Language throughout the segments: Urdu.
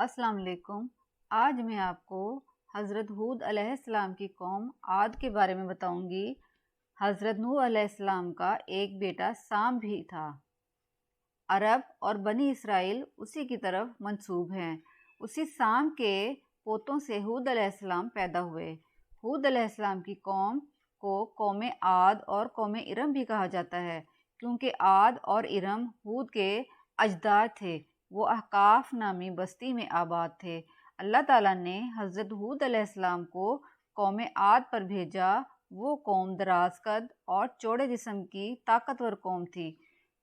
السلام علیکم۔ آج میں آپ کو حضرت ہود علیہ السلام کی قوم عاد کے بارے میں بتاؤں گی۔ حضرت نوح علیہ السلام کا ایک بیٹا سام بھی تھا۔ عرب اور بنی اسرائیل اسی کی طرف منسوب ہیں۔ اسی سام کے پوتوں سے ہود علیہ السلام پیدا ہوئے۔ ہود علیہ السلام کی قوم کو قوم عاد اور قوم ارم بھی کہا جاتا ہے، کیونکہ عاد اور ارم ہود کے اجداد تھے۔ وہ احقاف نامی بستی میں آباد تھے۔ اللہ تعالیٰ نے حضرت ہود علیہ السلام کو قوم عاد پر بھیجا۔ وہ قوم دراز قد اور چوڑے جسم کی طاقتور قوم تھی۔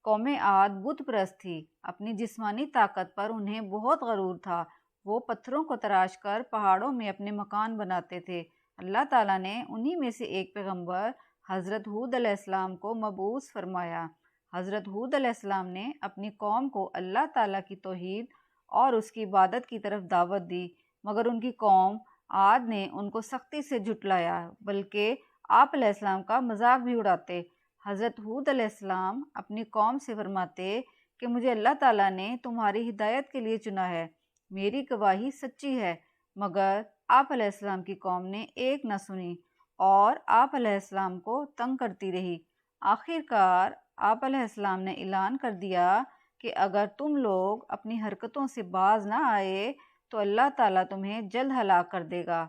قوم عاد بت پرست تھی۔ اپنی جسمانی طاقت پر انہیں بہت غرور تھا۔ وہ پتھروں کو تراش کر پہاڑوں میں اپنے مکان بناتے تھے۔ اللہ تعالیٰ نے انہی میں سے ایک پیغمبر حضرت ہود علیہ السلام کو مبعوث فرمایا۔ حضرت ہود علیہ السلام نے اپنی قوم کو اللہ تعالیٰ کی توحید اور اس کی عبادت کی طرف دعوت دی، مگر ان کی قوم عاد نے ان کو سختی سے جھٹلایا، بلکہ آپ علیہ السلام کا مذاق بھی اڑاتے۔ حضرت ہود علیہ السلام اپنی قوم سے فرماتے کہ مجھے اللہ تعالیٰ نے تمہاری ہدایت کے لیے چنا ہے، میری گواہی سچی ہے، مگر آپ علیہ السلام کی قوم نے ایک نہ سنی اور آپ علیہ السلام کو تنگ کرتی رہی۔ آخر کار آپ علیہ السلام نے اعلان کر دیا کہ اگر تم لوگ اپنی حرکتوں سے باز نہ آئے تو اللہ تعالیٰ تمہیں جلد ہلاک کر دے گا۔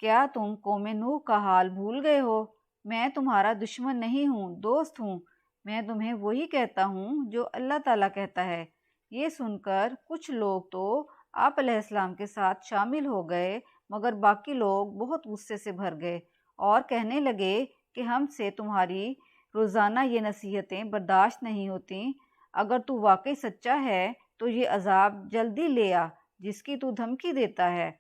کیا تم قوم نوح کا حال بھول گئے ہو؟ میں تمہارا دشمن نہیں ہوں، دوست ہوں۔ میں تمہیں وہی کہتا ہوں جو اللہ تعالیٰ کہتا ہے۔ یہ سن کر کچھ لوگ تو آپ علیہ السلام کے ساتھ شامل ہو گئے، مگر باقی لوگ بہت غصے سے بھر گئے اور کہنے لگے کہ ہم سے تمہاری روزانہ یہ نصیحتیں برداشت نہیں ہوتیں۔ اگر تو واقعی سچا ہے تو یہ عذاب جلدی لے آ جس کی تو دھمکی دیتا ہے۔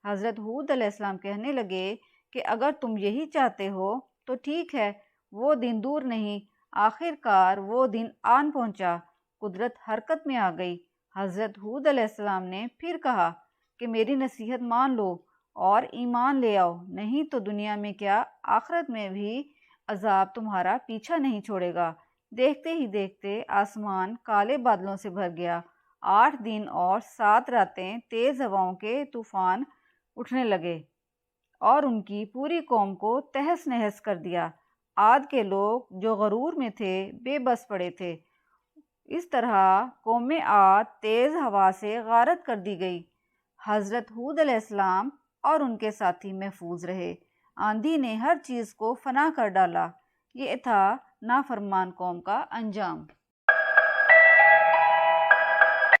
حضرت ہود علیہ السلام کہنے لگے کہ اگر تم یہی چاہتے ہو تو ٹھیک ہے، وہ دن دور نہیں۔ آخر کار وہ دن آن پہنچا، قدرت حرکت میں آ گئی۔ حضرت ہود علیہ السلام نے پھر کہا کہ میری نصیحت مان لو اور ایمان لے آؤ، نہیں تو دنیا میں کیا آخرت میں بھی عذاب تمہارا پیچھا نہیں چھوڑے گا۔ دیکھتے ہی دیکھتے آسمان کالے بادلوں سے بھر گیا۔ 8 دن اور 7 راتیں تیز ہواؤں کے طوفان اٹھنے لگے اور ان کی پوری قوم کو تہس نہس کر دیا۔ عاد کے لوگ جو غرور میں تھے بے بس پڑے تھے۔ اس طرح قوم عاد تیز ہوا سے غارت کر دی گئی۔ حضرت ہود علیہ السلام اور ان کے ساتھی محفوظ رہے۔ آندھی نے ہر چیز کو فنا کر ڈالا۔ یہ تھا نافرمان قوم کا انجام۔